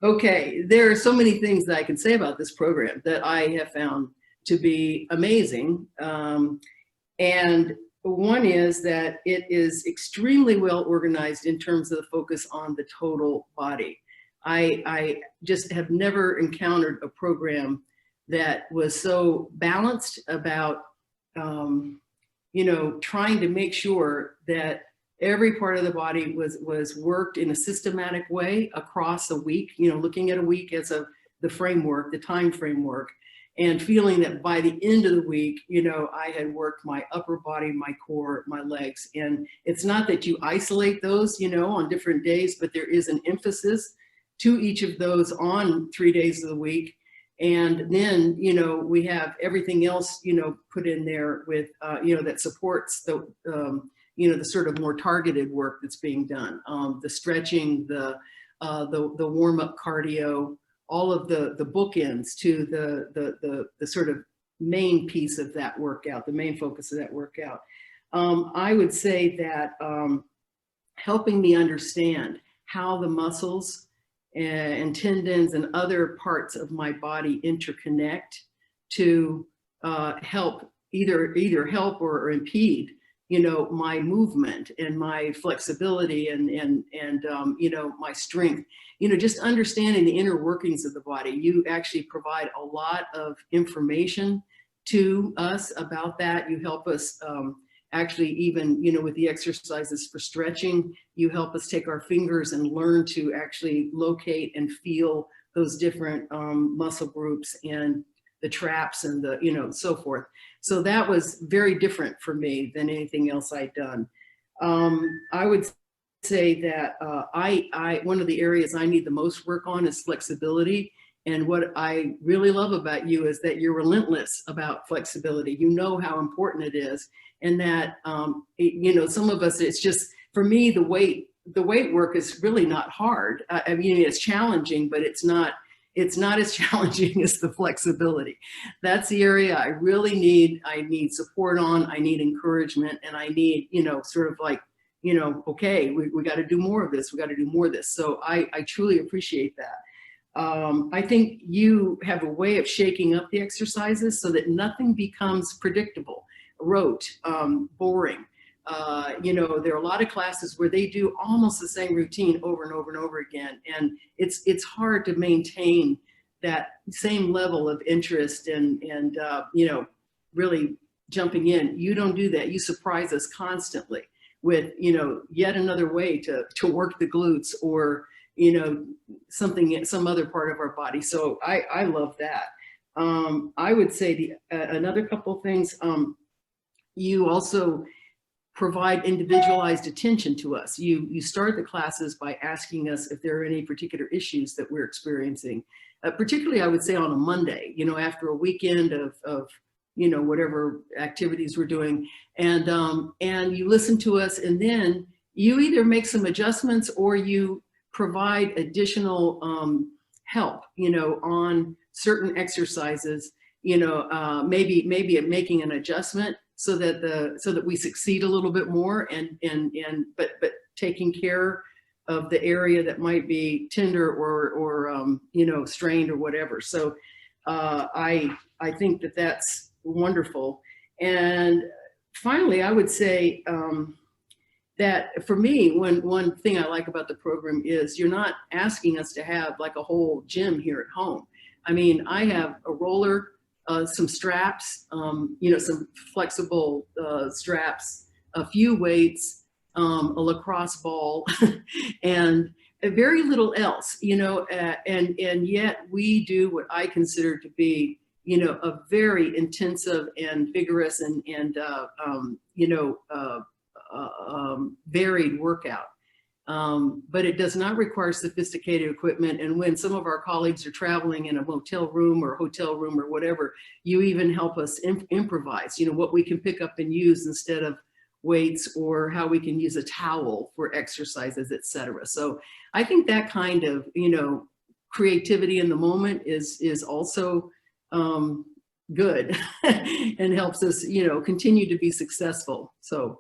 Okay, there are so many things that I can say about this program that I have found to be amazing. And one is that it is extremely well organized in terms of the focus on the total body. I just have never encountered a program that was so balanced about, trying to make sure that every part of the body was worked in a systematic way across a week, looking at a week as the framework, the time framework, and feeling that by the end of the week, I had worked my upper body, my core, my legs. And it's not that you isolate those, on different days, but there is an emphasis to each of those on 3 days of the week. And then, we have everything else, put in there with, that supports the sort of more targeted work that's being done, the stretching, the warm-up cardio, all of the bookends to the sort of main piece of that workout, the main focus of that workout. I would say that helping me understand how the muscles and tendons and other parts of my body interconnect to help either help or impede my movement and my flexibility and my strength. Just understanding the inner workings of the body. You actually provide a lot of information to us about that. You help us actually even, with the exercises for stretching, you help us take our fingers and learn to actually locate and feel those different muscle groups and the traps and so forth. So that was very different for me than anything else I'd done. I would say that one of the areas I need the most work on is flexibility. And what I really love about you is that you're relentless about flexibility. You know how important it is. And that, some of us, it's just, for me, the weight work is really not hard. I mean, it's challenging, but it's not as challenging as the flexibility. That's the area I really need. I need support on, I need encouragement, and I need, sort of like, okay, we got to do more of this. We got to do more of this. So I truly appreciate that. I think you have a way of shaking up the exercises so that nothing becomes predictable, rote, boring. There are a lot of classes where they do almost the same routine over and over and over again. And it's hard to maintain that same level of interest and really jumping in. You don't do that. You surprise us constantly with, yet another way to work the glutes or, some other part of our body. So I love that. I would say another couple of things, you also provide individualized attention to us. You start the classes by asking us if there are any particular issues that we're experiencing, particularly I would say on a Monday, after a weekend of whatever activities we're doing, and you listen to us, and then you either make some adjustments or you provide additional help, on certain exercises, maybe making an adjustment so that we succeed a little bit more but taking care of the area that might be tender or strained or whatever. So I think that's wonderful. And finally, I would say that for me, one thing I like about the program is you're not asking us to have like a whole gym here at home. I mean, I have a roller, some straps, some flexible straps, a few weights, a lacrosse ball, and very little else, and yet we do what I consider to be, a very intensive and vigorous and varied workout. But it does not require sophisticated equipment. And when some of our colleagues are traveling in a motel room or hotel room or whatever, you even help us improvise, what we can pick up and use instead of weights, or how we can use a towel for exercises, etc. So I think that kind of, creativity in the moment is also good and helps us, continue to be successful. So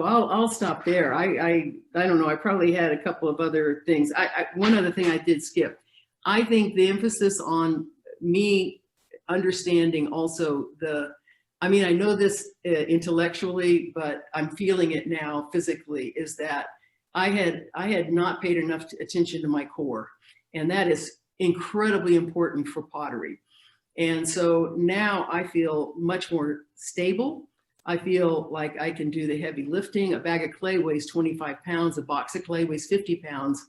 I'll stop there. I don't know. I probably had a couple of other things. One other thing I did skip. I think the emphasis on me understanding also I mean, I know this intellectually, but I'm feeling it now physically, is that I had not paid enough attention to my core. And that is incredibly important for pottery. And so now I feel much more stable. I feel like I can do the heavy lifting. A bag of clay weighs 25 pounds. A box of clay weighs 50 pounds.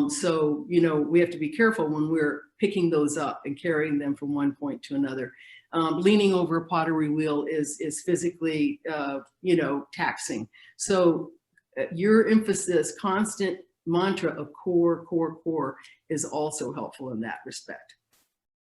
So, you know, we have to be careful when we're picking those up and carrying them from one point to another. Leaning over a pottery wheel is physically, you know, taxing. So your emphasis, constant mantra of core, core, core is also helpful in that respect.